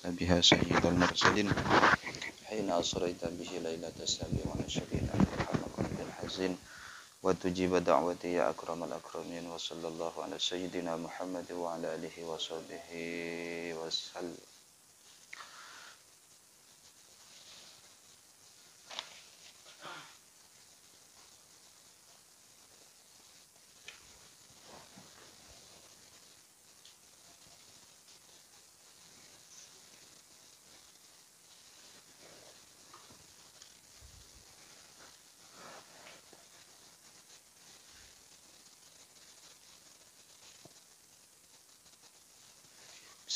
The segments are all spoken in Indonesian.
بها سيد المرسلين حين أسريت به ليلة السابع والعشرين أرحم قلب حزين وتجيب دعوتي يا أكرم الأكرمين وصلى الله على سيدنا محمد وعلى آله وصحبه وسلم.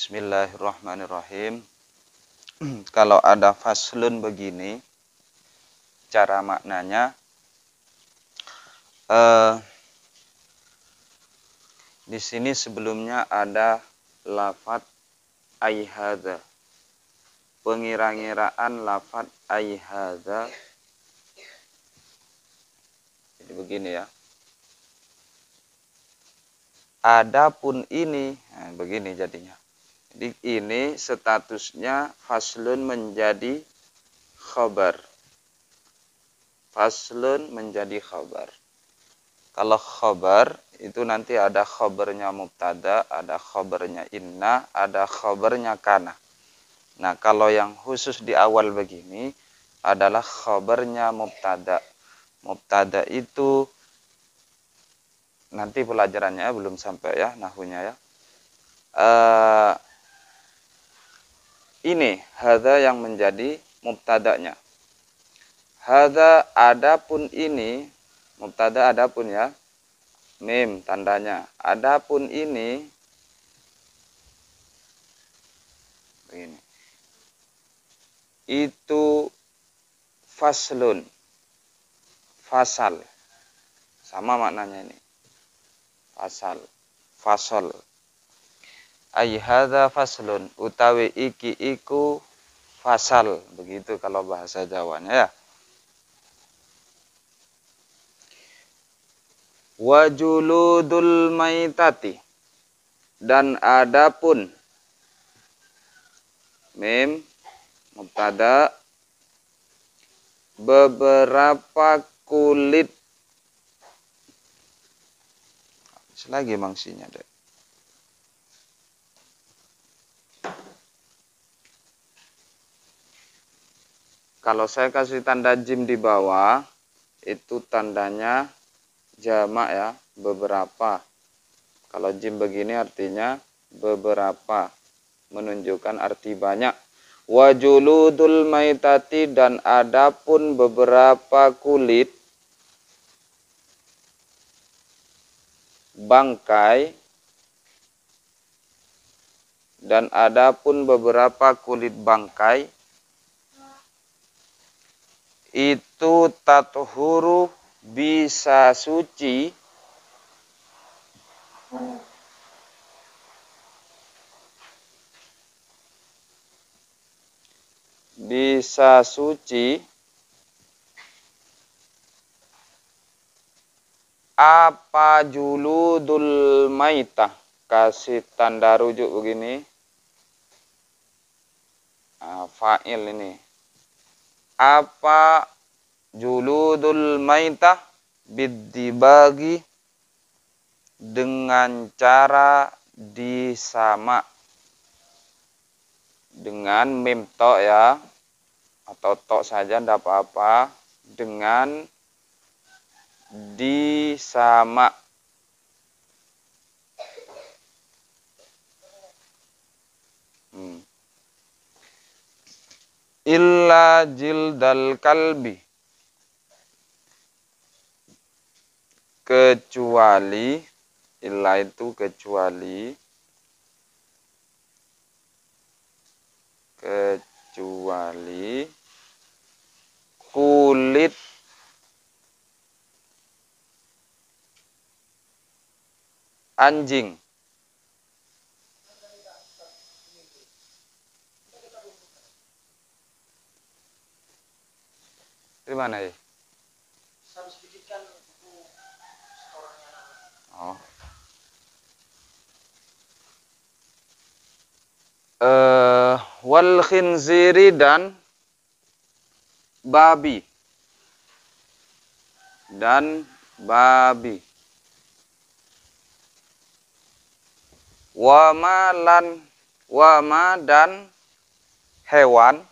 Bismillahirrahmanirrahim. Kalau ada faslun begini, cara maknanya di sini sebelumnya ada lafad aihadza. Pengira-ngiraan lafad aihadza. Jadi begini ya. Adapun ini, nah begini jadinya. Jadi ini statusnya faslun menjadi khabar. Faslun menjadi khabar. Kalau khabar itu nanti ada khabarnya mubtada, ada khabarnya inna, ada khabarnya kana. Nah, kalau yang khusus di awal begini adalah khabarnya mubtada. Mubtada itu nanti pelajarannya belum sampai ya nahwunya ya. Ini hadza yang menjadi mubtadanya. Hadza adapun ini mubtada adapun ya. Mim tandanya. Adapun ini begini. Itu faslun. Fasal. Sama maknanya ini. Fasal. Fasal. Ai hadza faslun utawi iki iku fasal, begitu kalau bahasa Jawanya ya. Wa juludul maitati, dan adapun mim mubtada beberapa kulit selagi mangsinya deh. Kalau saya kasih tanda jim di bawah, itu tandanya jamak ya, beberapa. Kalau jim begini artinya beberapa, menunjukkan arti banyak. Wa juludul maitati, dan adapun beberapa kulit bangkai, dan adapun beberapa kulit bangkai itu tathuru bisa suci apa juludul maitah, kasih tanda rujuk begini, fa'il ini, apa juludul maitah bidibagi, dengan cara disama, dengan mim tok ya, atau tok saja tidak apa-apa, dengan disama. Illa jildal kalbi, kecuali, illa itu kecuali kulit anjing. Di mana ya? Oh. wal khinziri dan babi. Dan babi. Wama dan hewan.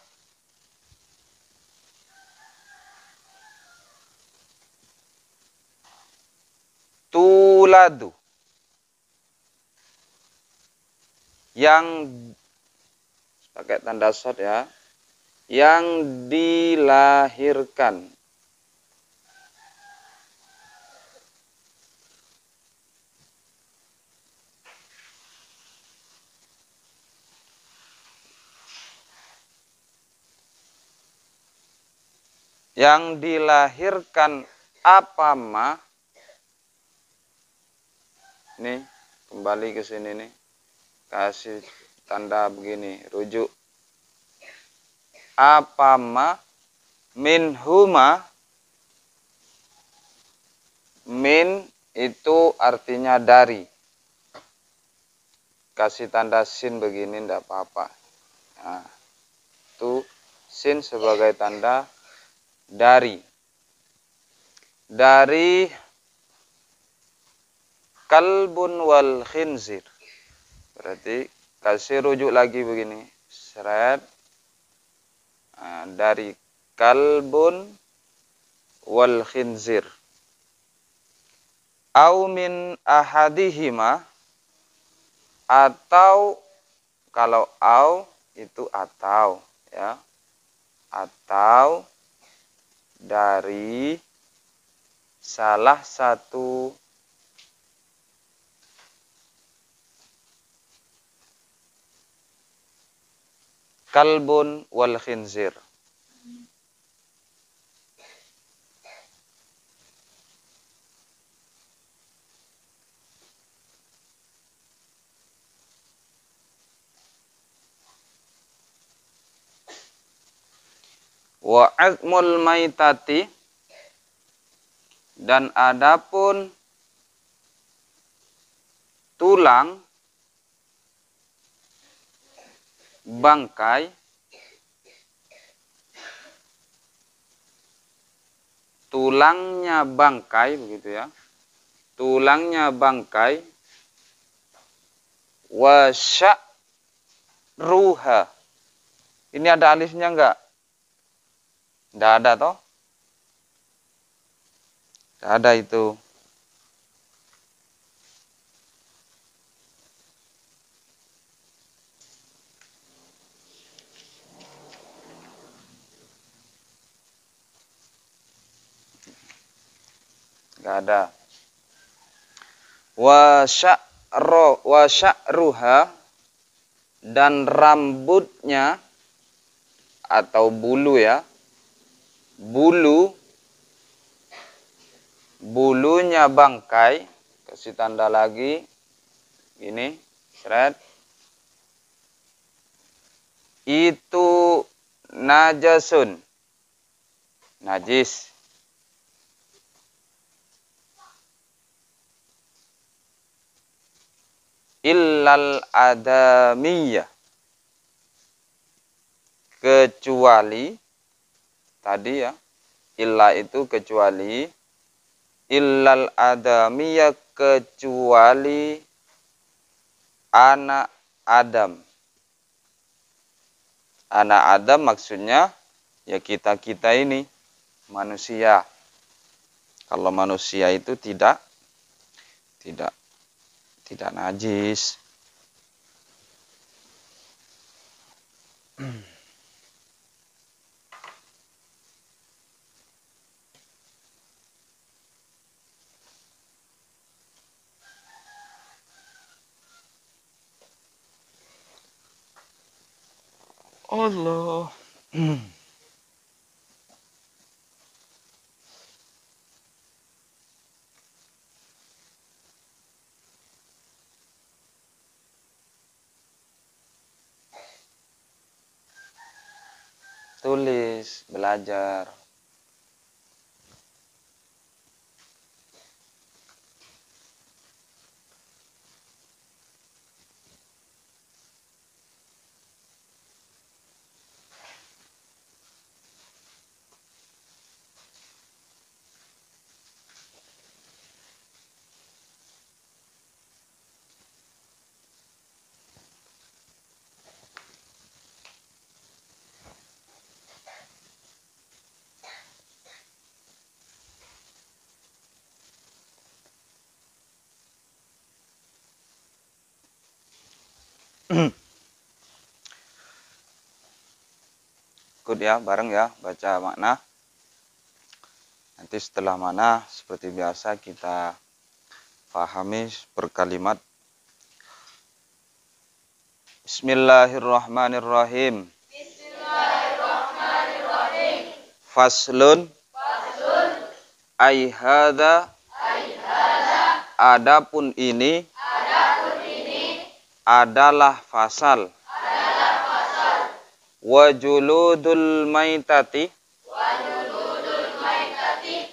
Tuladu. Yang pakai tanda short ya. Yang dilahirkan. Yang dilahirkan apa ma? Nih, kembali ke sini nih. Kasih tanda begini, rujuk. Apa ma? Minhuma. Min itu artinya dari. Kasih tanda sin begini enggak apa-apa. Nah, itu sin sebagai tanda dari. Dari kalbun wal khinzir. Berarti kasih rujuk lagi begini. Seret. Nah, dari kalbun wal khinzir. Au min ahadihima, atau kalau au itu atau ya. Atau dari salah satu kalbun wal khinzir. Wa azmul maitati, dan adapun tulang bangkai, tulangnya bangkai begitu ya. Tulangnya bangkai wa sya'ruha. Ini ada alifnya enggak? Enggak ada toh? Enggak ada itu. Enggak ada. Wa sya'ruha, dan rambutnya atau bulu ya. Bulunya bangkai, kasih tanda lagi ini, seret. Itu najasun, najis. Illal adamiyah, kecuali tadi ya. Illa itu kecuali. Illal adamiyah, kecuali anak Adam. Anak Adam maksudnya ya kita-kita ini, manusia. Kalau manusia itu tidak najis. Allah. Tulis, belajar. Ikut ya, bareng ya, baca makna. Nanti setelah makna, seperti biasa kita pahami per kalimat. Bismillahirrahmanirrahim. Bismillahirrahmanirrahim. Faslun. Faslun. Ai hadza. Adapun ini. Adapun ini. Adalah fasal. Adalah fasal. Wa juludul maitati. Wa juludul maitati.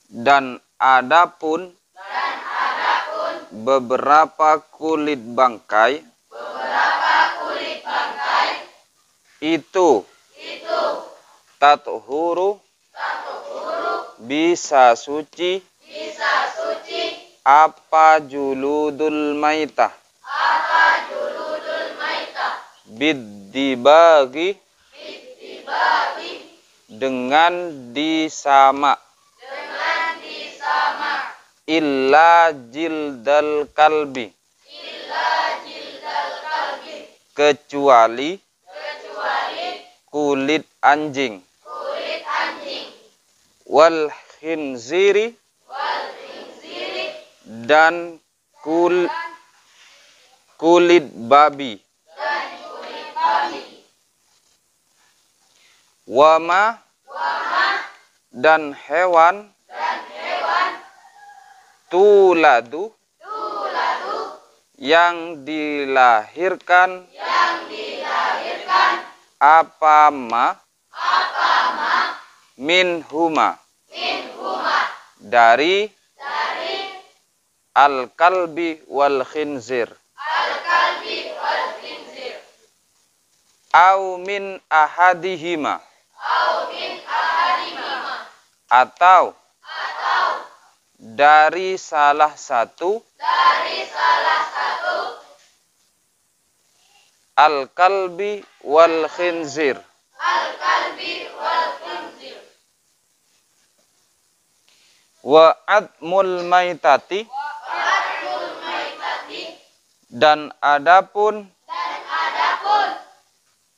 Dan adapun. Dan adapun. Beberapa kulit bangkai. Beberapa kulit bangkai. Itu. Itu. Tathuru. Tathuru. Bisa suci. Bisa suci. Apa juludul maitah. Apa juludul maitah. Biddibagi. Biddibagi. Dengan disama. Dengan disama. Illa jildal kalbi. Illa jildal kalbi. Kecuali. Kecuali. Kulit anjing. Kulit anjing. Wal khinziri. Wal khinziri. Dan kulit babi. Dan kulit babi. Wama. Wama. Dan hewan. Dan hewan. Tuladu. Tuladu. Yang dilahirkan. Yang dilahirkan. Apama. Apama. Minhuma. Minhuma. Dari. Dari. Al-kalbi wal khinzir. Al-kalbi wal khinzir. Au min ahadihima. Au min ahadihima. Atau. Atau. Dari salah satu. Dari salah satu. Al-kalbi wal khinzir. Al-kalbi wal khinzir. Wa admul maitati. Wa'adul maitati. Dan adapun. Dan adapun.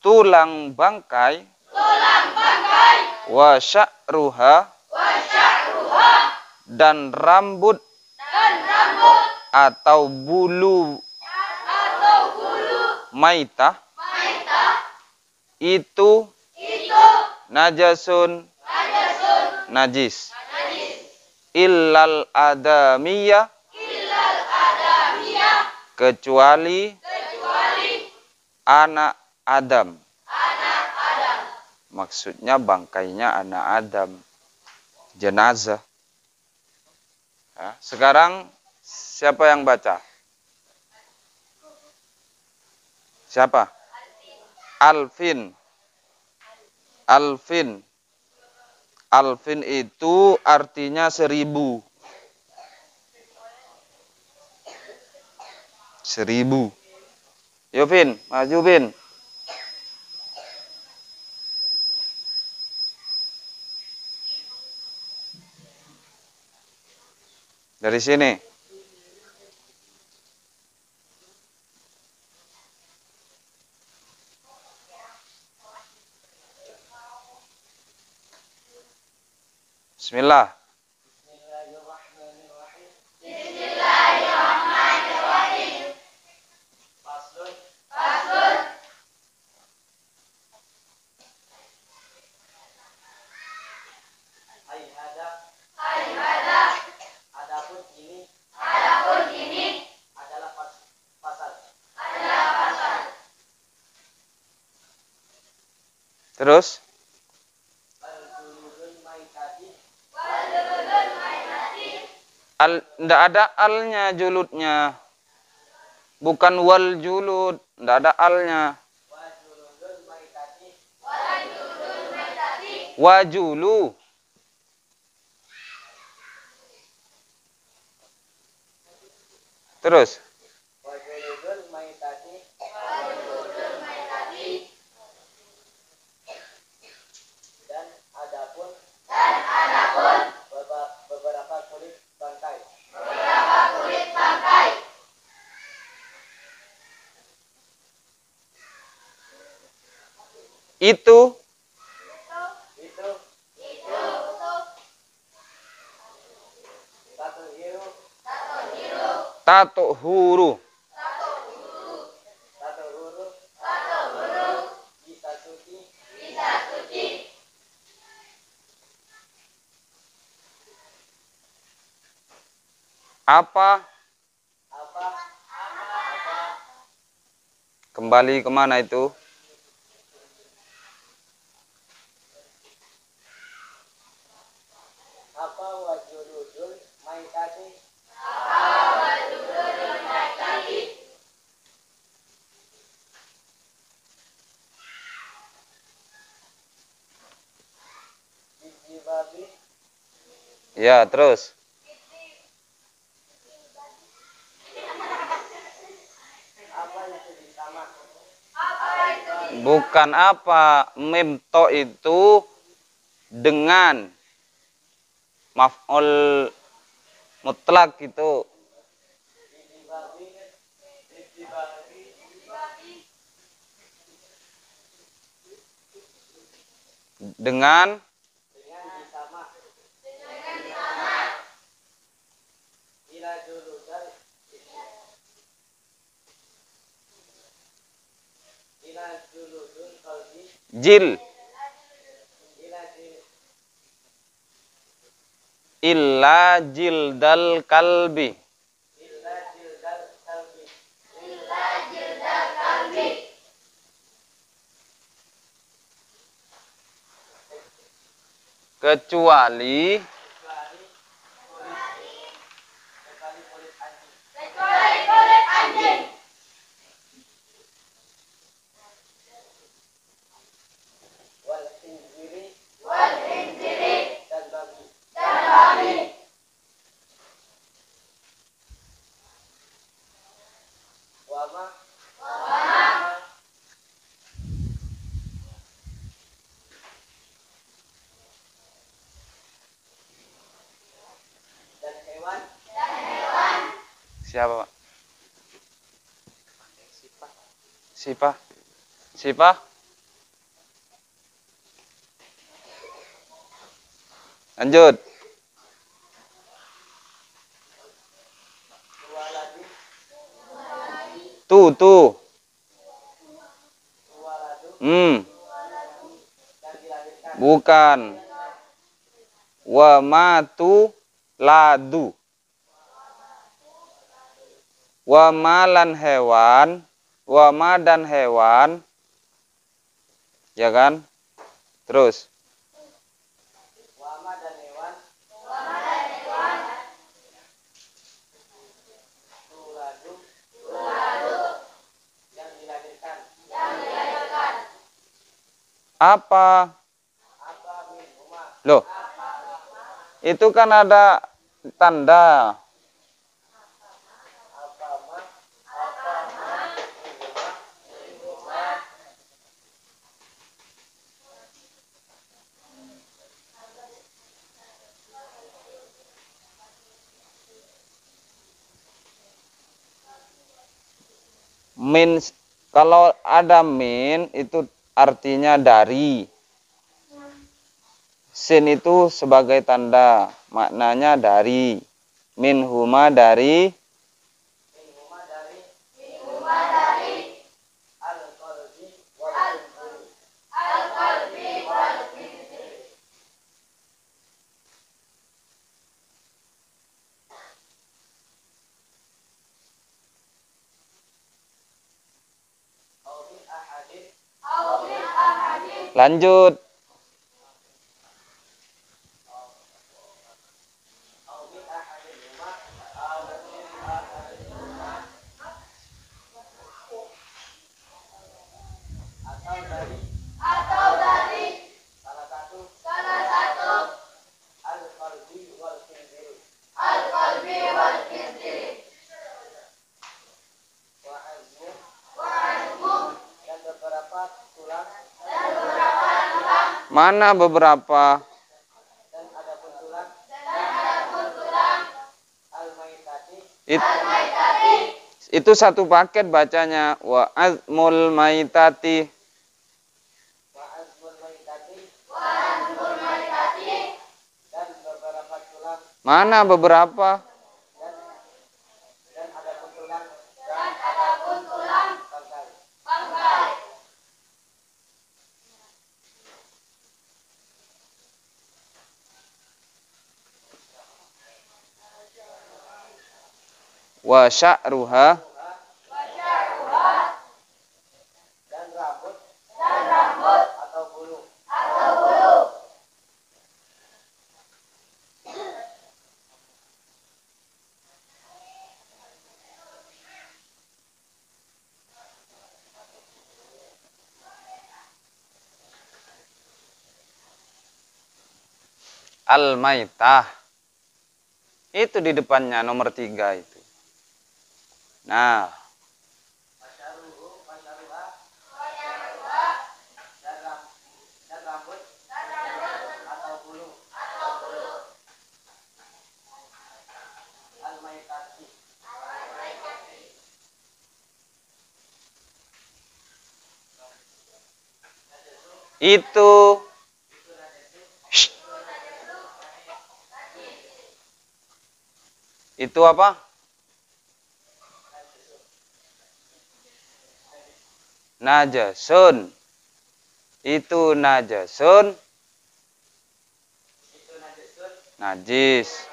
Tulang bangkai. Tulang bangkai. Wa sya'ruha. Wa sya'ruha. Dan rambut. Dan rambut. Atau bulu. Atau bulu. Maitah. Maitah. Itu. Itu. Najasun. Najasun. Najis. Najis. Illal adamiyah. Illal adamiyah. Kecuali. Kecuali. Anak Adam. Anak Adam. Maksudnya bangkainya anak Adam. Jenazah. Ya, sekarang siapa yang baca? Siapa? Alfin. Alfin. Alfin itu artinya 1000. 1000. Yo Vin, maju Vin. Dari sini. Bismillah. Bismillahirrahmanirrahim. Faslun. Faslun. Hai hada. Hai hada. Adapun ini. Adapun ini. Adalah pasal. Adalah pasal. Terus? Al-juludul maitati. Wal-juludul maitati. Ndak ada alnya juludnya. Bukan wal julud, ndak ada alnya. Wajuludul maitati. Wal-juludul maitati. Wajulu. Terus? Wajuludul maitati. Wal-juludul maitati. Dan adapun. Dan adapun. Beberapa kulit bangkai. Beberapa kulit bangkai. Itu tato huru. bisa suci, Apa? apa, Kembali kemana itu? apa wajuludul maitati, biji babi, Ya, terus. apa itu ditama, Bukan apa. Mimto itu dengan maf'ul mutlak gitu. biji babi, Dengan ditama, ila juludal, ila juludul qalbi, jil. ila jil, Illa jildal kalbi. illa jildal qalbi, Kecuali kecuali kulit anjing, wal khinziri, dan babi, wama, dan hewan, siapa, Pak? Siapa? Siapa? Lanjut. waladi, Tuh. waladu, Hmm, yang dilahirkan, bukan. Wa matu ladu. Wa malan hewan, wa ma dan hewan. Ya kan? Terus. wama dan hewan, tuladu, yang dilahirkan, Apa? apa minhuma, Loh. Itu kan ada tanda. apa ma, Min, kalau ada min itu artinya dari. Sin itu sebagai tanda, maknanya dari. Min huma dari. minhuma dari, al qalbi wal khinziri, au min ahadin, Lanjut. au min ahadin huma, au min ahadin huma, atau dari, salah satu, al qalbi wal khinziri, wa azmu, dan beberapa tulang, Mana beberapa? dan adapun tulang, al maitati, Itu satu paket bacanya. Wa azmul maitati. wa Mana beberapa? Dan ada pun tulang bangkai. bangkai. Wa sya'ruha Dan rambut atau bulu. al-maitah. Itu di depannya nomor 3 itu. Nah, Pasyaruha dan rambut atau bulu. Al-maitati. itu Shh. Itu apa? Najasun. Itu najasun. Najis.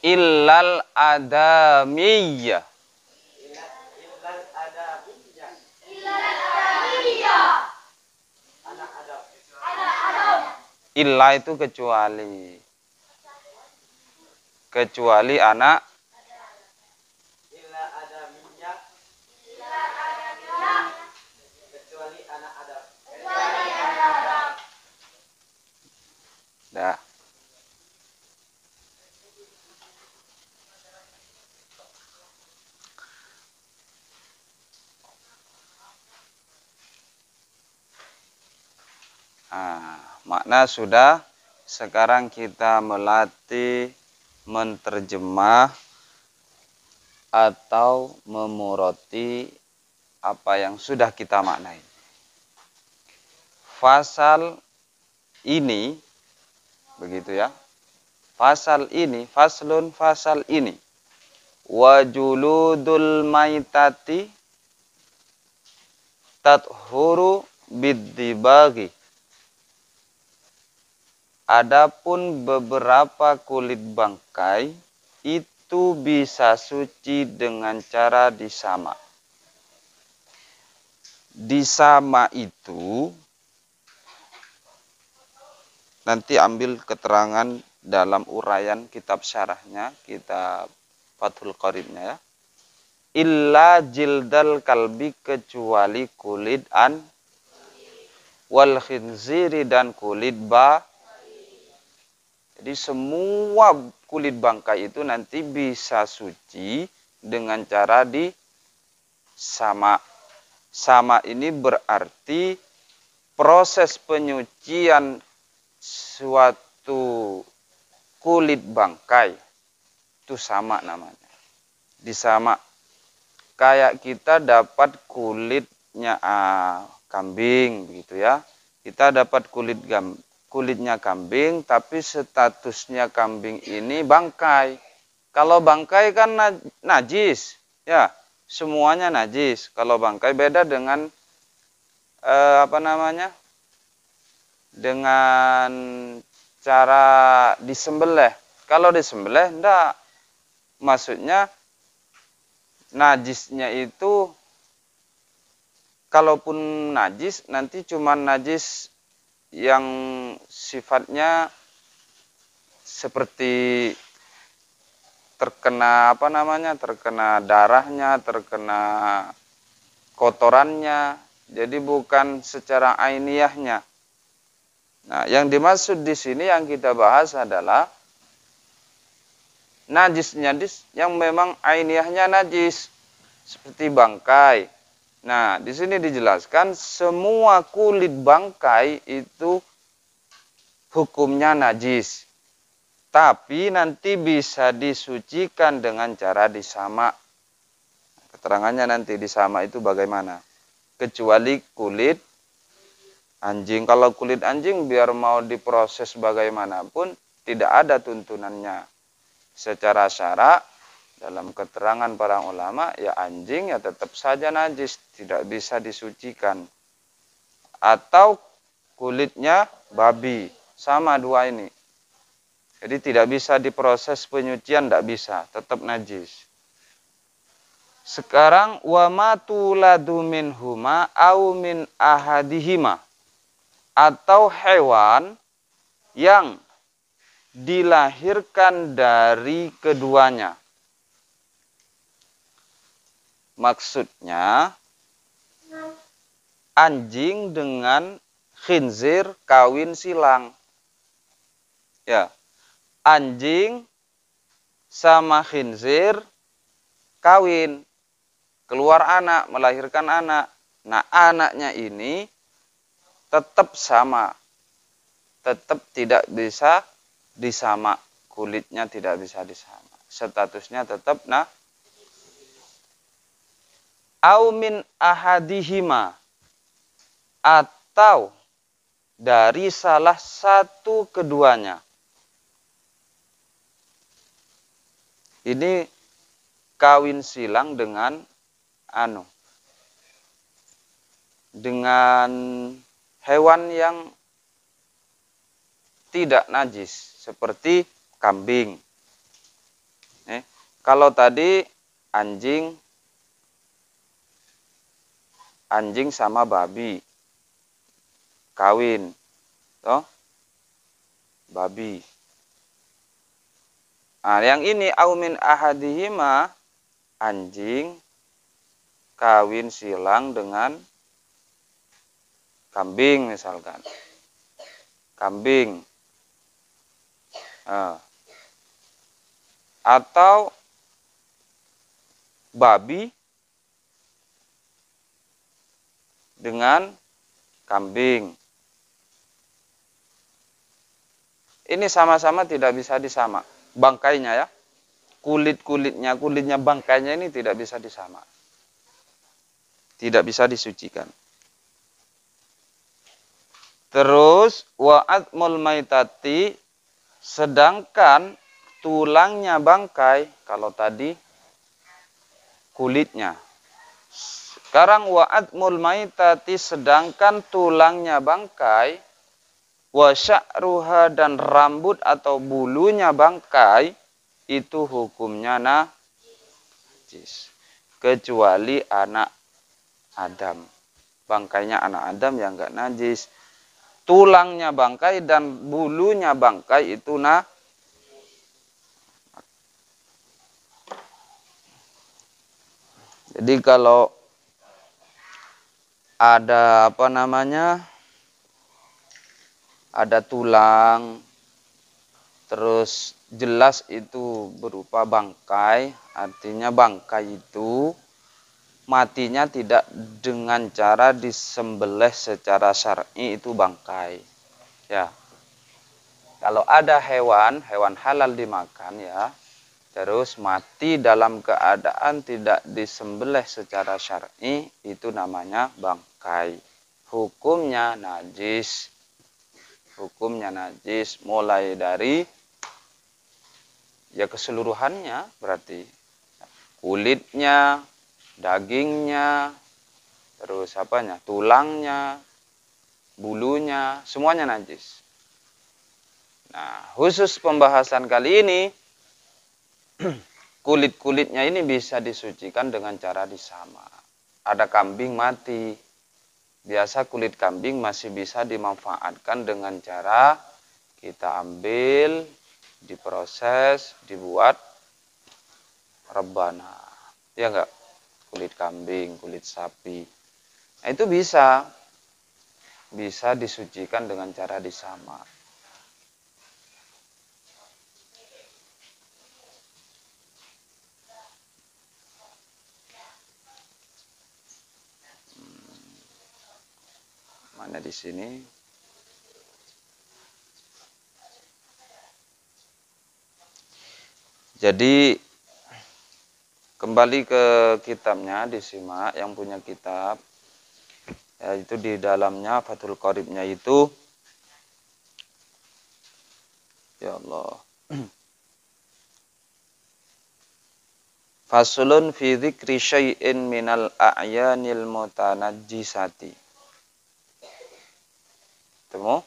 Illal adamiyah. Illal adamiyah. Anak Adam. Illa itu kecuali. Kecuali anak. Illa adamiyah. Kecuali anak Adam. Dah. Nah, makna sudah. Sekarang kita melatih menterjemah atau memuroti apa yang sudah kita maknai. Fasal ini, begitu ya. Fasal ini, faslun fasal ini. Wajuludul maitati tathuru biddibagi. Adapun beberapa kulit bangkai itu bisa suci dengan cara disama. Disama itu nanti ambil keterangan dalam uraian kitab syarahnya, kitab Fathul Qaribnya ya. Illa jildal kalbi, kecuali kulit an, wal khinziri, dan kulit ba. Jadi semua kulit bangkai itu nanti bisa suci dengan cara disama. Sama ini berarti proses penyucian suatu kulit bangkai itu sama namanya. Disama. Kayak kita dapat kulitnya kambing begitu ya. Kita dapat kulitnya kambing, tapi statusnya kambing ini bangkai. Kalau bangkai kan najis, ya semuanya najis. Kalau bangkai beda dengan dengan cara disembelih. Kalau disembelih enggak, maksudnya najisnya itu kalaupun najis nanti cuma najis yang sifatnya seperti terkena terkena darahnya, terkena kotorannya, jadi bukan secara ainiyahnya. Nah, yang dimaksud di sini yang kita bahas adalah najisnya yang memang ainiyahnya najis seperti bangkai. Nah, di sini dijelaskan semua kulit bangkai itu hukumnya najis. Tapi nanti bisa disucikan dengan cara disama. Keterangannya nanti disama itu bagaimana? Kecuali kulit anjing. Kalau kulit anjing biar mau diproses bagaimanapun tidak ada tuntunannya. Secara syara dalam keterangan para ulama ya anjing ya tetap saja najis, tidak bisa disucikan. Atau kulitnya babi, sama dua ini. Jadi tidak bisa diproses penyucian, tidak bisa, tetap najis. Sekarang wa ma tuladu minhuma au min ahadihima, atau hewan yang dilahirkan dari keduanya. Maksudnya anjing dengan khinzir kawin silang. Ya. Anjing sama khinzir kawin, keluar anak, melahirkan anak. Nah, anaknya ini tetap sama, tetap tidak bisa disama, kulitnya tidak bisa disama, statusnya tetap au min ahadihima, atau dari salah satu keduanya. Ini kawin silang dengan dengan hewan yang tidak najis seperti kambing. Kalau tadi anjing sama babi kawin, toh babi. Nah, yang ini aumin ahadihima, anjing kawin silang dengan kambing misalkan. Kambing. Atau babi dengan kambing. Ini sama-sama tidak bisa disama. Bangkainya ya, kulitnya bangkainya ini tidak bisa disama, tidak bisa disucikan. Terus wa'atmul maitati, sedangkan tulangnya bangkai, kalau tadi kulitnya. Sekarang wa'atmul maitati, sedangkan tulangnya bangkai, wa sya'ruha, dan rambut atau bulunya bangkai, itu hukumnya najis. Kecuali anak Adam. Bangkainya anak Adam yang enggak najis. Tulangnya bangkai dan bulunya bangkai itu Jadi kalau ada ada tulang, terus jelas itu berupa bangkai, artinya bangkai itu matinya tidak dengan cara disembelih secara syar'i, itu bangkai. Ya. Kalau ada hewan halal dimakan ya, terus mati dalam keadaan tidak disembelih secara syar'i, itu namanya bangkai. Hukumnya najis. Hukumnya najis mulai dari ya keseluruhannya, berarti kulitnya, dagingnya, terus tulangnya, bulunya, semuanya najis. Nah, khusus pembahasan kali ini kulit-kulitnya ini bisa disucikan dengan cara disama. Ada kambing mati, biasa kulit kambing masih bisa dimanfaatkan dengan cara kita ambil, diproses, dibuat rebana. Ya enggak? Kulit kambing, kulit sapi. Nah, itu bisa disucikan dengan cara disama. Mana di sini? Jadi kembali ke kitabnya, disimak yang punya kitab. Yaitu di dalamnya Fathul Qoribnya itu, ya Allah, faslun fi dzikri syai'in minal a'yanil mutanajjisati. Temu?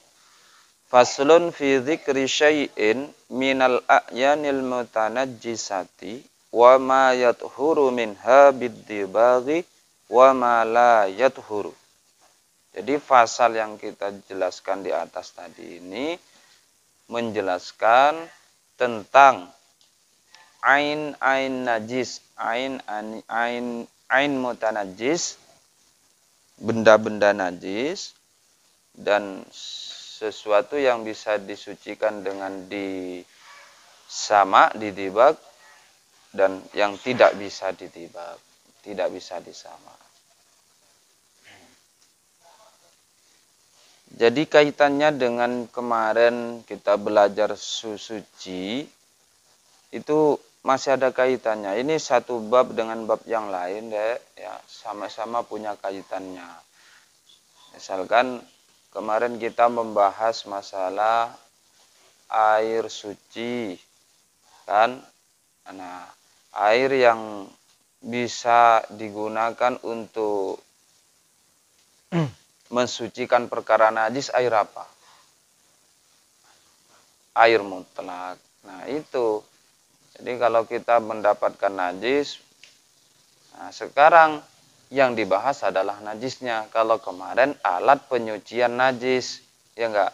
Faslun fi dzikri syai'in minal a'yanil mutanajjisati wa ma yathuru minha biddibaghi wa ma la yathuru. Jadi pasal yang kita jelaskan di atas tadi ini menjelaskan tentang ain najis, ain mutanajis, benda-benda najis, dan sesuatu yang bisa disucikan dengan disama, didibak, dan yang tidak bisa didibak, tidak bisa disama. Jadi kaitannya dengan kemarin kita belajar suci, itu masih ada kaitannya. Ini satu bab dengan bab yang lain, deh, ya, sama-sama punya kaitannya. Misalkan kemarin kita membahas masalah air suci, kan? Nah, air yang bisa digunakan untuk mensucikan perkara najis, air apa? Air mutlak. Nah, itu. Jadi kalau kita mendapatkan najis, nah sekarang yang dibahas adalah najisnya. Kalau kemarin alat penyucian najis, ya enggak?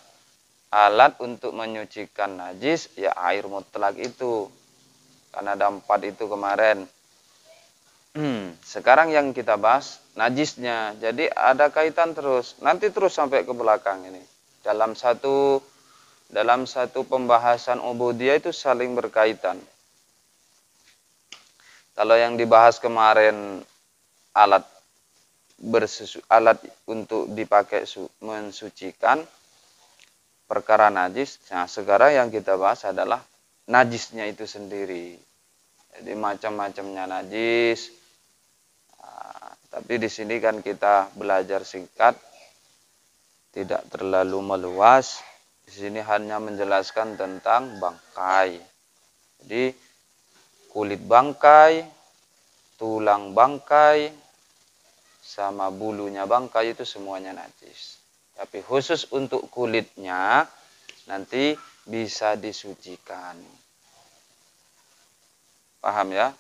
Alat untuk menyucikan najis, ya air mutlak itu. Karena ada 4 itu kemarin. Sekarang yang kita bahas najisnya. Jadi ada kaitan terus. Nanti terus sampai ke belakang ini. Dalam satu pembahasan ubudiyah itu saling berkaitan. Kalau yang dibahas kemarin alat untuk dipakai mensucikan perkara najis. Nah, sekarang yang kita bahas adalah najisnya itu sendiri. Jadi macam-macamnya najis. Nah, tapi di sini kan kita belajar singkat, tidak terlalu meluas. Di sini hanya menjelaskan tentang bangkai. Jadi kulit bangkai, tulang bangkai, sama bulunya bangkai itu semuanya najis. Tapi khusus untuk kulitnya nanti bisa disucikan. Paham ya?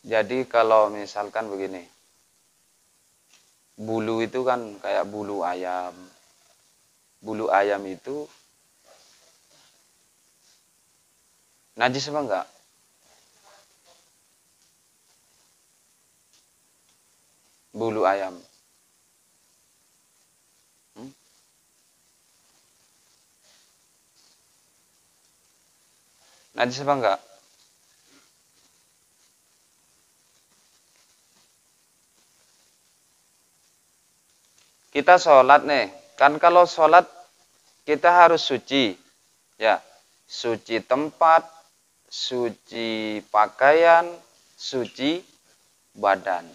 Jadi kalau misalkan begini, bulu itu kan kayak bulu ayam. Bulu ayam itu najis apa enggak? Bulu ayam. Najis apa enggak? Kita sholat nih, kan kalau sholat kita harus suci, ya, suci tempat, suci pakaian, suci badan.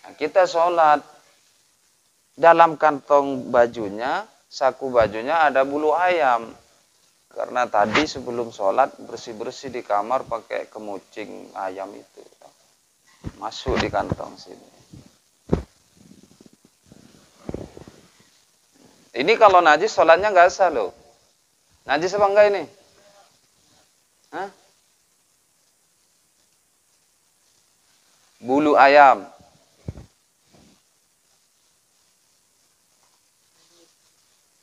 Nah, kita sholat, dalam kantong bajunya, saku bajunya ada bulu ayam. Karena tadi sebelum sholat bersih-bersih di kamar pakai kemucing ayam itu, masuk di kantong sini. Ini kalau najis sholatnya nggak sah loh. Najis apa enggak ini? Hah? Bulu ayam.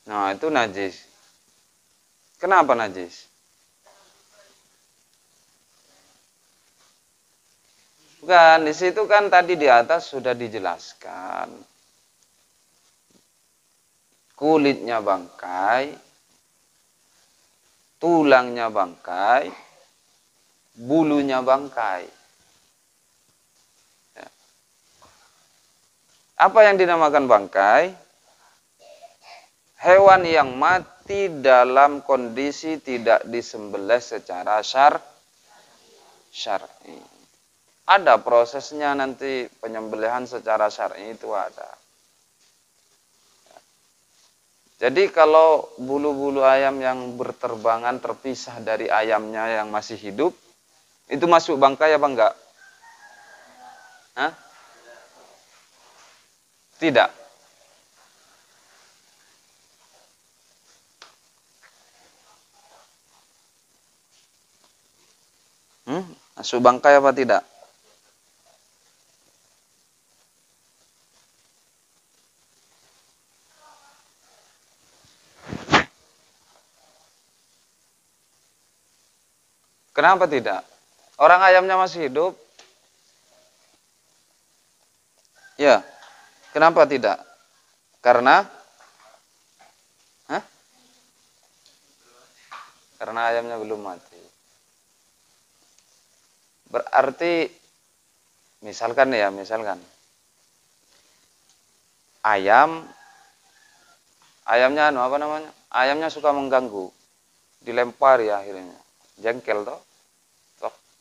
Nah, itu najis. Kenapa najis? Bukan, di situ kan tadi di atas sudah dijelaskan. Kulitnya bangkai, tulangnya bangkai, bulunya bangkai. Ya. Apa yang dinamakan bangkai? Hewan yang mati dalam kondisi tidak disembelih secara syar'i. Ada prosesnya nanti penyembelihan secara syar'i itu ada. Jadi kalau bulu-bulu ayam yang berterbangan terpisah dari ayamnya yang masih hidup, itu masuk bangkai apa enggak? Hah? Tidak. Masuk bangkai apa tidak? Kenapa tidak? Orang ayamnya masih hidup? Ya. Kenapa tidak? Karena? Hah? Karena ayamnya belum mati. Berarti, misalkan ayamnya apa namanya? Ayamnya suka mengganggu, dilempar ya akhirnya, jengkel toh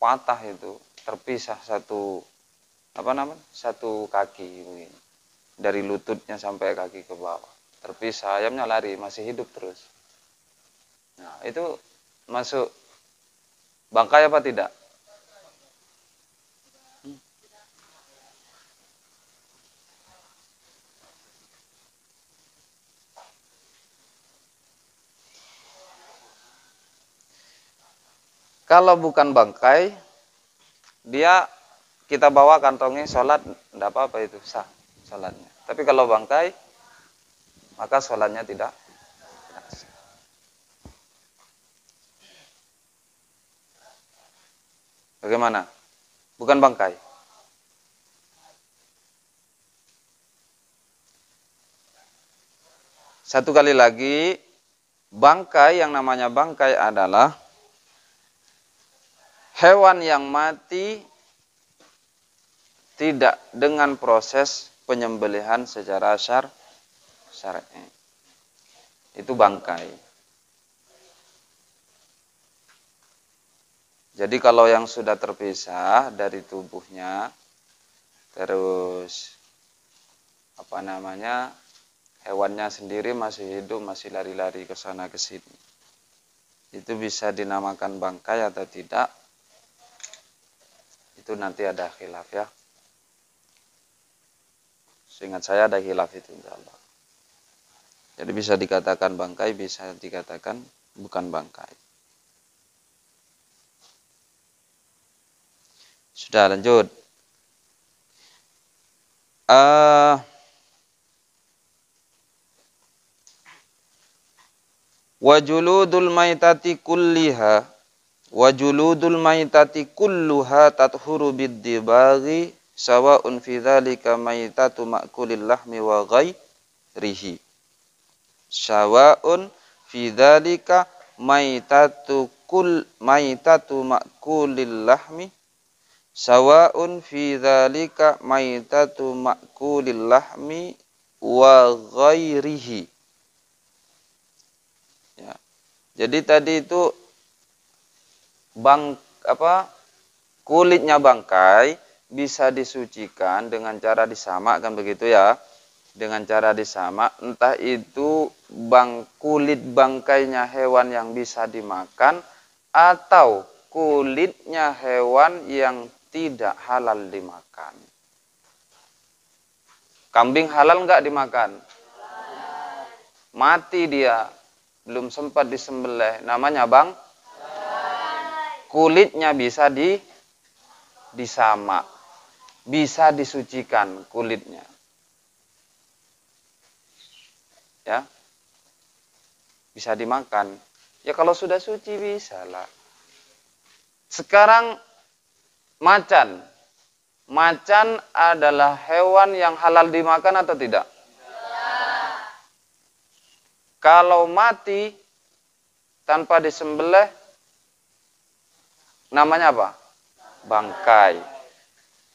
patah itu, terpisah satu satu kaki begini. Dari lututnya sampai kaki ke bawah. Terpisah, ayamnya lari, masih hidup terus. Nah, itu masuk bangkai apa tidak? Kalau bukan bangkai, kita bawa kantongnya sholat, tidak apa-apa itu, sah sholatnya. Tapi kalau bangkai, maka sholatnya tidak sah. Bagaimana? Bukan bangkai. Satu kali lagi, bangkai, yang namanya bangkai adalah hewan yang mati tidak dengan proses penyembelihan secara syar'i. Itu bangkai. Jadi kalau yang sudah terpisah dari tubuhnya, terus hewannya sendiri masih hidup, masih lari-lari ke sana ke sini, itu bisa dinamakan bangkai atau tidak? Itu nanti ada khilaf ya. Seingat saya ada khilaf itu insyaallah. Jadi bisa dikatakan bangkai, bisa dikatakan bukan bangkai. Sudah lanjut. Wajuludul maitati kulluha tathuru bid-dibaghi sawa'un fi dzalika maitatu ma'kulil lahmi wa ghairihi. Sawa'un fi dzalika maitatu ma'kulil lahmi sawa'un fi dzalika maitatu ma'kulil lahmi wa ghairihi. Ya. Jadi tadi itu kulitnya bangkai bisa disucikan dengan cara disamak, kan begitu ya? Dengan cara disamak, entah itu kulit bangkainya hewan yang bisa dimakan atau kulitnya hewan yang tidak halal dimakan. Kambing halal nggak dimakan? Mati dia, belum sempat disembelih, namanya kulitnya bisa disamak, bisa disucikan kulitnya. Ya. Bisa dimakan. Ya kalau sudah suci bisa lah. Sekarang macan. Macan adalah hewan yang halal dimakan atau tidak? Kalau mati tanpa disembelih, namanya apa? Bangkai.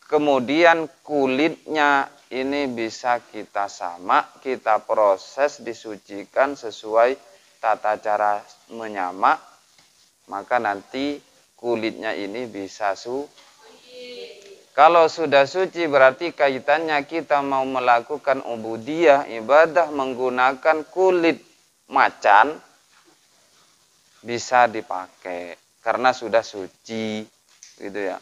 Kemudian kulitnya ini bisa kita samak, kita proses, disucikan sesuai tata cara menyamak, maka nanti kulitnya ini bisa Kalau sudah suci berarti kaitannya kita mau melakukan ubudiyah, ibadah menggunakan kulit macan bisa dipakai karena sudah suci, gitu ya.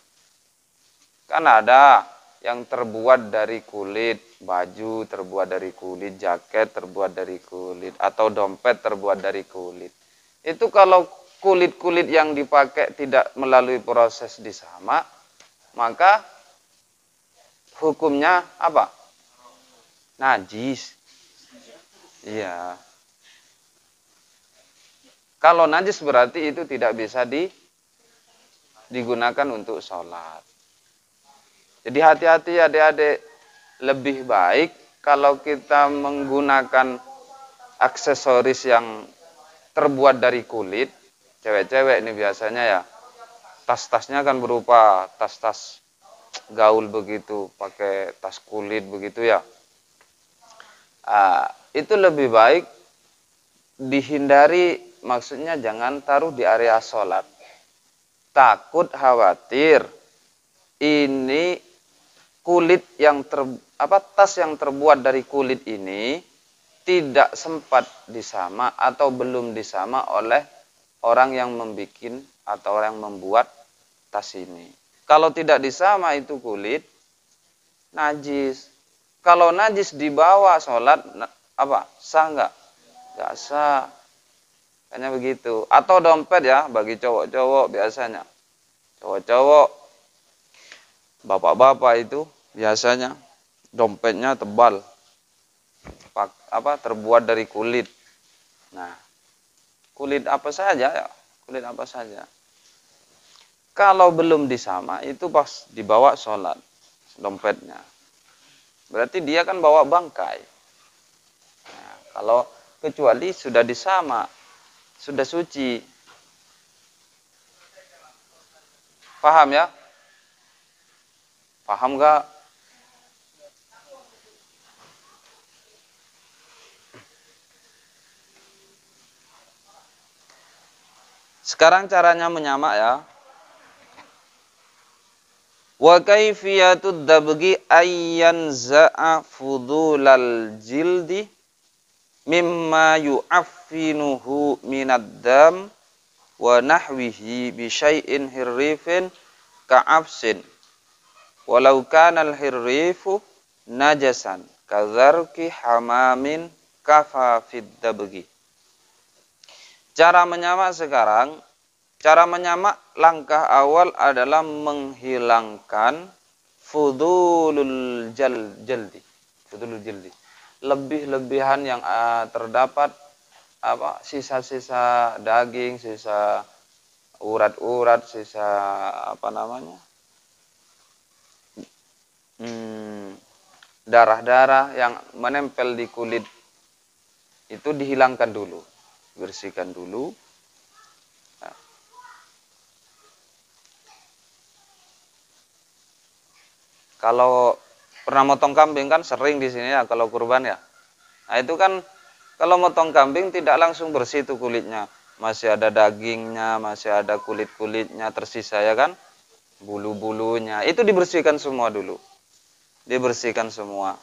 Kan ada yang terbuat dari kulit, baju terbuat dari kulit, jaket terbuat dari kulit, atau dompet terbuat dari kulit. Itu kalau kulit-kulit yang dipakai tidak melalui proses disamak, maka hukumnya apa? Najis. Iya. Kalau najis berarti itu tidak bisa digunakan untuk sholat. Jadi hati-hati adik-adik, lebih baik kalau kita menggunakan aksesoris yang terbuat dari kulit, cewek-cewek ini biasanya ya, tas-tasnya kan berupa tas-tas gaul begitu, pakai tas kulit begitu ya. Itu lebih baik dihindari, maksudnya jangan taruh di area sholat. Takut khawatir ini kulit yang tas yang terbuat dari kulit ini tidak sempat disama atau belum disama oleh orang yang membuat atau orang yang membuat tas ini. Kalau tidak disama itu kulit najis. Kalau najis dibawa sholat apa? Sah enggak? Enggak sah. Hanya begitu. Atau dompet ya bagi cowok-cowok biasanya. Cowok-cowok, bapak-bapak itu biasanya dompetnya tebal, terbuat dari kulit. Nah, kulit apa saja ya, kulit apa saja. Kalau belum disama itu pas dibawa sholat dompetnya, berarti dia kan bawa bangkai. Nah, kalau kecuali sudah disama, sudah suci. Paham ya? Paham gak? Sekarang caranya menyamak ya. Wa kaifiyatud dabgi ayyan za'a fudulal jildi mimma yu'affinuhu minad dam wa nahwihi bi syai'in hirrifin ka'afsin walau kanal hirrifu najasan kadzarki hamamin kafa fid dabgi. Cara menyamak sekarang, cara menyamak langkah awal adalah menghilangkan fudulul jildi. Fudulul jildi. Lebih-lebihan yang terdapat sisa-sisa daging, sisa urat-urat, sisa darah-darah yang menempel di kulit itu dihilangkan dulu, bersihkan dulu. Nah. Kalau pernah motong kambing kan sering di sini ya kalau kurban ya. Nah itu kan kalau motong kambing tidak langsung bersih itu kulitnya. Masih ada dagingnya, masih ada kulit-kulitnya tersisa ya kan. Bulu-bulunya. Itu dibersihkan semua dulu. Dibersihkan semua.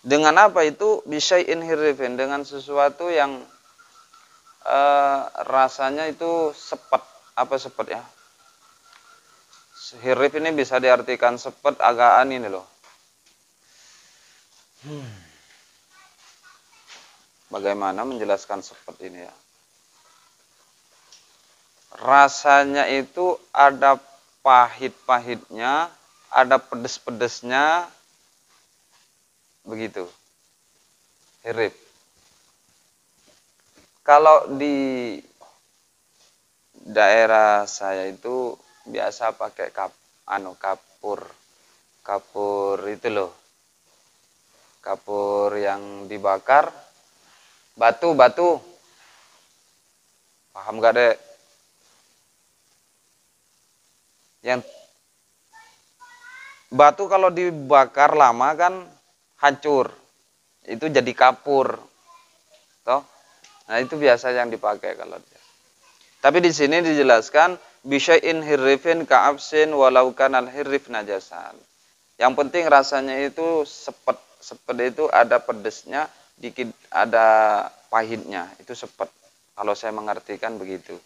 Dengan apa itu? Bisyai'in hirrifin. Dengan sesuatu yang rasanya itu sepet. Apa sepet ya? Hirrif ini bisa diartikan sepet agaan ini loh. Bagaimana menjelaskan seperti ini ya? Rasanya itu ada pahit-pahitnya, ada pedes-pedesnya, begitu. Hirif. Kalau di daerah saya itu biasa pakai kapur. Kapur itu loh. Kapur yang dibakar. Batu. Paham gak dek? Yang batu kalau dibakar lama kan hancur. Itu jadi kapur. Toh? Nah, itu biasa yang dipakai kalau dia. Tapi di sini dijelaskan bisyai'in hirrifin ka'absin walau kanal hirrif najasan. Yang penting rasanya itu sepet. Sepet itu ada pedesnya, dikit ada pahitnya. Itu sepet. Kalau saya mengartikan begitu.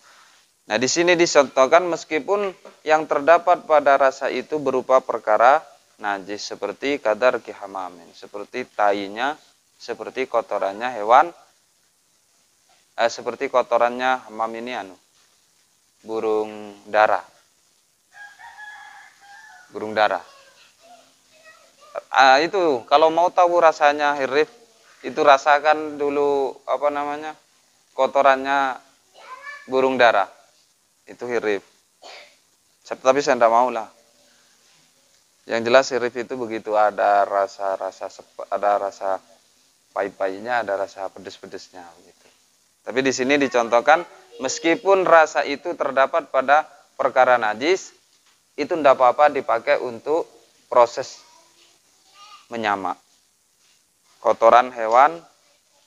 Nah, di sini dicontohkan meskipun yang terdapat pada rasa itu berupa perkara najis seperti kadar kihamamin, seperti tainya, seperti kotorannya hewan, seperti kotorannya hamam ini burung dara. Burung dara. Itu kalau mau tahu rasanya hirif, itu rasakan dulu kotorannya burung dara. Itu hirif. Tapi saya tidak mau lah. Yang jelas hirif itu begitu, ada ada rasa pahit-pahitnya, ada rasa pedes-pedesnya gitu. Tapi di sini dicontohkan meskipun rasa itu terdapat pada perkara najis, itu tidak apa-apa dipakai untuk proses menyamak. Kotoran hewan,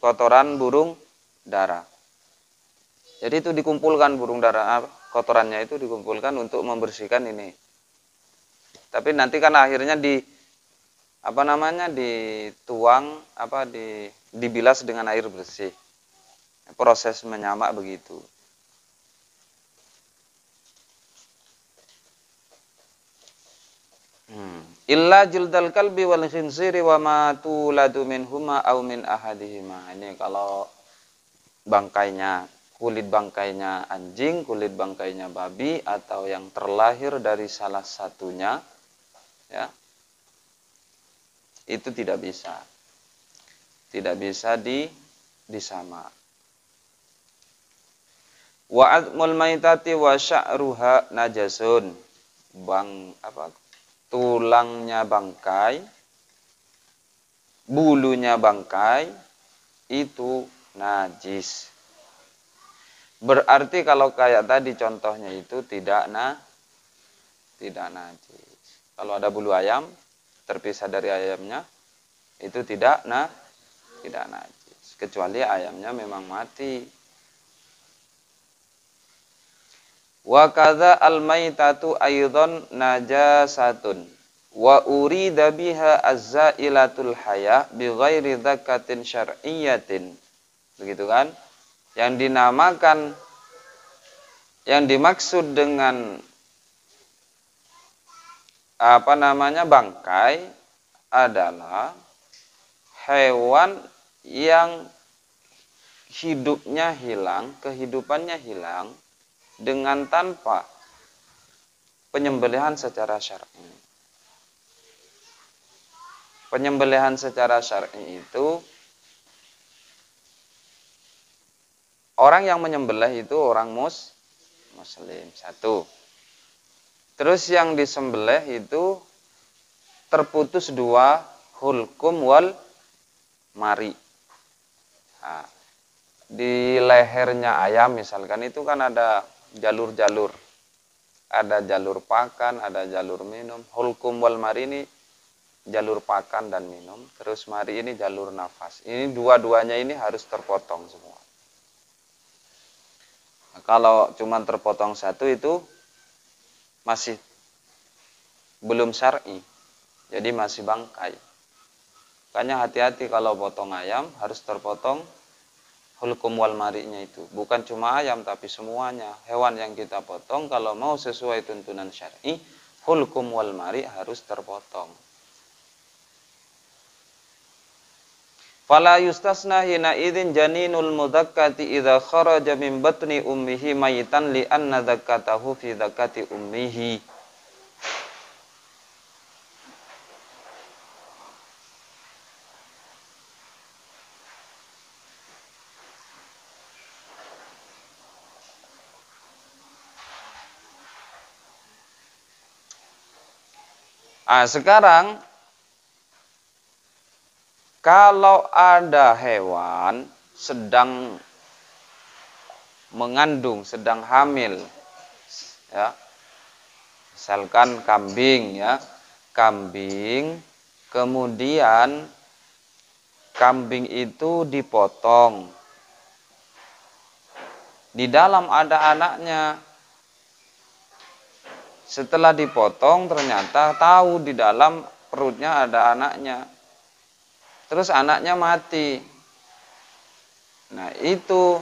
kotoran burung dara. Jadi itu dikumpulkan burung dara, kotorannya itu dikumpulkan untuk membersihkan ini. Tapi nanti kan akhirnya dituang dibilas dengan air bersih. Proses menyamak begitu. Illa jildal kalbi wal khinsiri wa ma tuladu minhuma aw min ahadihima. Ini kalau bangkainya, kulit bangkainya anjing, kulit bangkainya babi, atau yang terlahir dari salah satunya, ya, itu tidak bisa disama. Wa admul maitati wa sya'ruha najasun. Tulangnya bangkai, bulunya bangkai itu najis. Berarti kalau kayak tadi contohnya itu tidak najis. Kalau ada bulu ayam terpisah dari ayamnya, itu tidak najis, kecuali ayamnya memang mati. Wa kadza al-maitatu aidan najasatun wa urida biha az-zailatul haya bi ghairi dzakatin syar'iyyatin. Begitu kan? Yang dimaksud dengan bangkai adalah hewan yang kehidupannya hilang dengan tanpa penyembelihan secara syar'i. Penyembelihan secara syar'i itu orang yang menyembelih itu orang muslim, satu. Terus yang disembelih itu terputus dua hulkum wal mari. Nah, di lehernya ayam misalkan itu kan ada jalur-jalur. Ada jalur pakan, ada jalur minum. Hulkum wal mari ini jalur pakan dan minum. Terus mari ini jalur nafas. Ini dua-duanya ini harus terpotong semua. Nah, kalau cuma terpotong satu itu masih belum syar'i. Jadi masih bangkai. Makanya hati-hati kalau potong ayam harus terpotong hulkum wal mari'nya itu. Bukan cuma ayam tapi semuanya. Hewan yang kita potong kalau mau sesuai tuntunan syar'i, hulkum wal mari' harus terpotong. Fala yustasna hina idzin janinul mudzakkati idza kharaja min batni ummihi mayitan li anna dzakkatahu fi dzakati ummihi. Sekarang kalau ada hewan sedang mengandung, sedang hamil, ya, misalkan kambing, ya, kambing, kemudian kambing itu dipotong. Di dalam ada anaknya. Setelah dipotong ternyata tahu di dalam perutnya ada anaknya. Terus anaknya mati. Nah, itu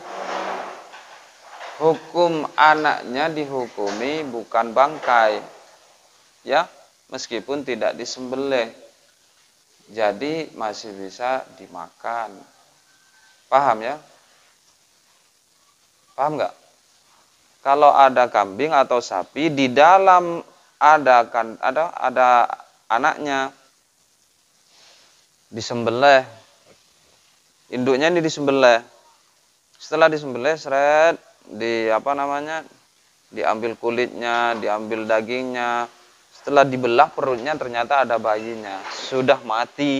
hukum anaknya dihukumi bukan bangkai. Ya, meskipun tidak disembelih. Jadi masih bisa dimakan. Paham ya? Paham nggak? Kalau ada kambing atau sapi di dalam ada anaknya, disembelih, induknya ini disembelih. Setelah disembelih, seret diambil kulitnya, diambil dagingnya. Setelah dibelah perutnya ternyata ada bayinya, sudah mati.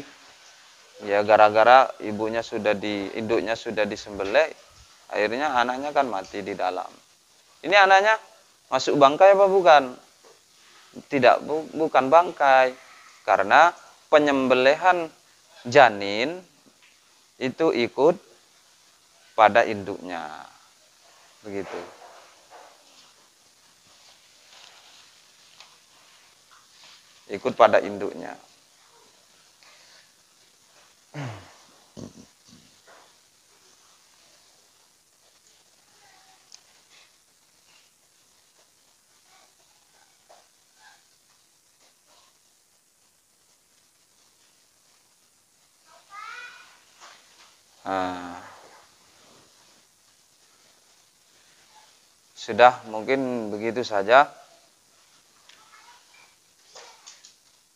Ya gara-gara induknya sudah disembelih, akhirnya anaknya kan mati di dalam. Ini anaknya masuk bangkai apa bukan? Tidak, bukan bangkai. Karena penyembelihan janin itu ikut pada induknya. Begitu. Ikut pada induknya. Sudah, mungkin begitu saja.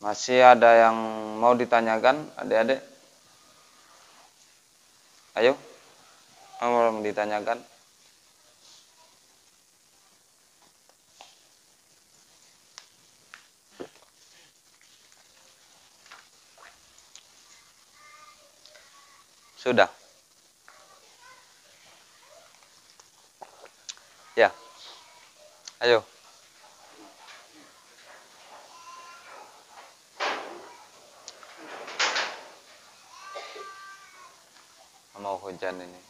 Masih ada yang mau ditanyakan, adik-adik? Ayo, mau ditanyakan? Sudah. Ya. Ayo. Mau hujan ini.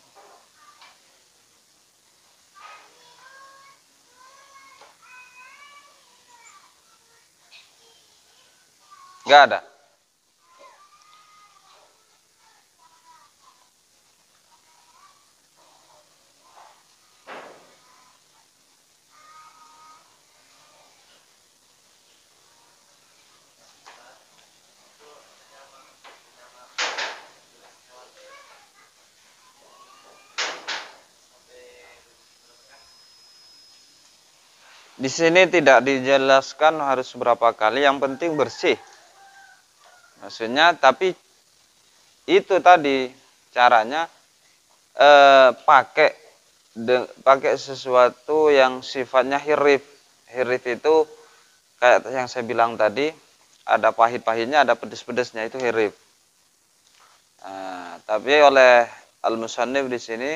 Enggak ada. Di sini tidak dijelaskan harus berapa kali, yang penting bersih. Maksudnya, tapi itu tadi caranya pakai sesuatu yang sifatnya hirif. Hirif itu kayak yang saya bilang tadi, ada pahit-pahitnya, ada pedes-pedesnya, itu hirif. Tapi oleh Al-Musannif di sini,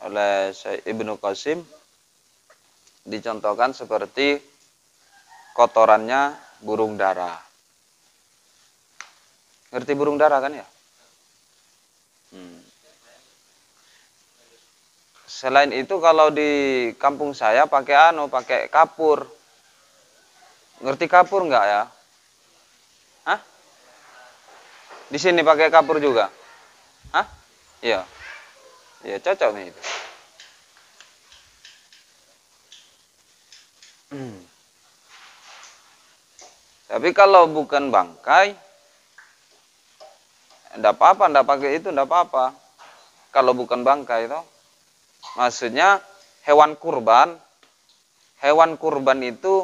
oleh Syekh Ibnu Qasim, dicontohkan seperti kotorannya burung dara. Ngerti burung dara kan ya? Selain itu kalau di kampung saya pakai kapur. Ngerti kapur enggak ya? Hah? Di sini pakai kapur juga? Hah? Iya. Ya cocok nih itu. Tapi kalau bukan bangkai, enggak apa-apa, enggak pakai itu, enggak apa-apa. Kalau bukan bangkai itu, maksudnya hewan kurban itu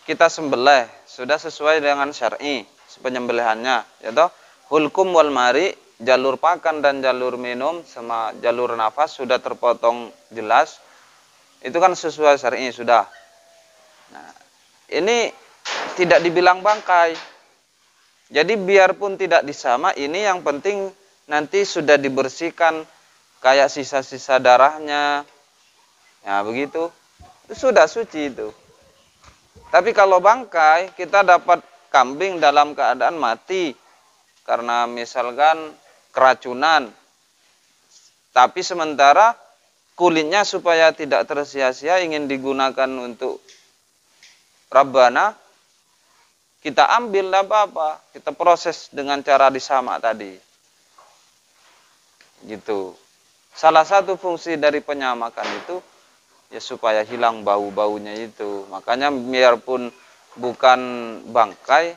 kita sembelih sudah sesuai dengan syar'i penyembelihannya, yaitu hulkum wal mari, jalur pakan dan jalur minum sama jalur nafas sudah terpotong jelas. Itu kan sesuai syar'i sudah. Nah, ini tidak dibilang bangkai. Jadi biarpun tidak disama, ini yang penting nanti sudah dibersihkan kayak sisa-sisa darahnya. Nah, begitu. Itu sudah suci itu. Tapi kalau bangkai, kita dapat kambing dalam keadaan mati. karena misalkan keracunan, tapi sementara kulitnya supaya tidak tersia-sia ingin digunakan untuk Rabbana, kita ambil tidak apa-apa, kita proses dengan cara disamak tadi. Gitu. Salah satu fungsi dari penyamakan itu ya supaya hilang bau-baunya itu. Makanya biarpun bukan bangkai,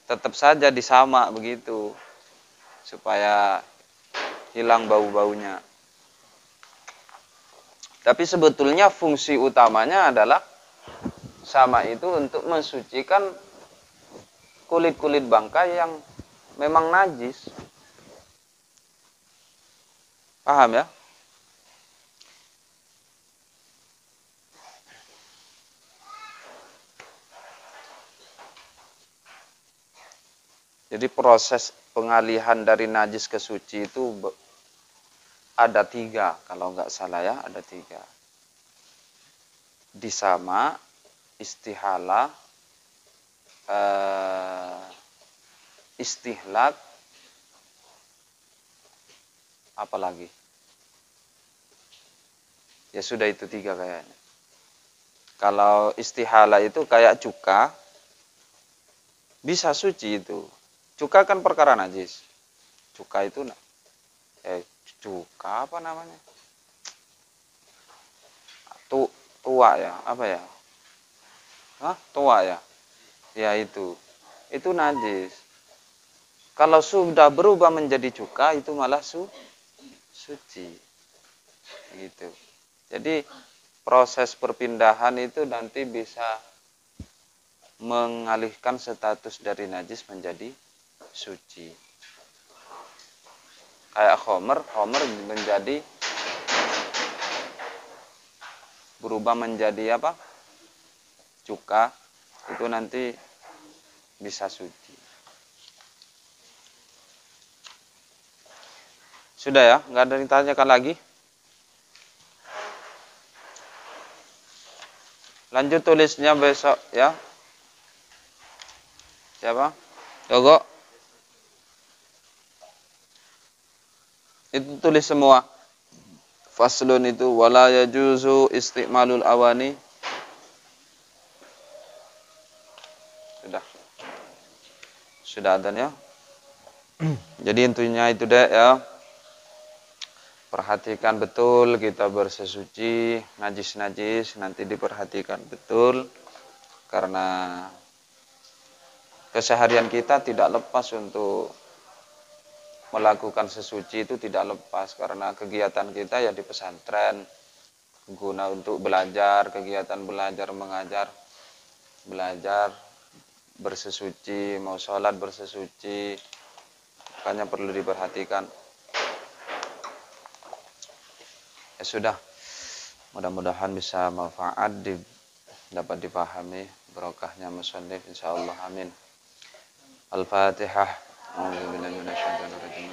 tetap saja disamak begitu. Supaya hilang bau-baunya. Tapi sebetulnya fungsi utamanya adalah sama itu untuk mensucikan kulit-kulit bangkai yang memang najis. Paham ya? Jadi proses pengalihan dari najis ke suci itu ada 3, kalau nggak salah ya, ada 3. Disama, istihala, istihlak, apalagi? Ya sudah itu 3 kayaknya. Kalau istihala itu kayak cuka, bisa suci itu. Cuka kan perkara najis. Cuka itu cuka apa namanya? Tua ya, apa ya? Hah? Tua ya? Ya itu. Itu najis. Kalau sudah berubah menjadi cuka itu malah suci. Gitu. Jadi proses perpindahan itu nanti bisa mengalihkan status dari najis menjadi suci. Kayak khomer menjadi berubah menjadi apa? Cuka, itu nanti bisa suci. Sudah ya? Nggak ada yang ditanyakan lagi? Lanjut tulisnya besok ya. Siapa? Yogo. Itu tulis semua. Faslun itu wala yajuzu istimalul awani. Sudah ada ya. Jadi intinya itu deh ya. Perhatikan betul kita bersesuci, najis-najis nanti diperhatikan betul. Karena keseharian kita tidak lepas untuk melakukan sesuci, itu tidak lepas karena kegiatan kita ya di pesantren, guna untuk belajar, kegiatan belajar mengajar, belajar bersesuci, mau sholat bersesuci, makanya perlu diperhatikan. Ya sudah, mudah-mudahan bisa manfaat, dapat dipahami barokahnya musannif insyaallah, amin. Al-Fatihah. Bismillahirrahmanirrahim.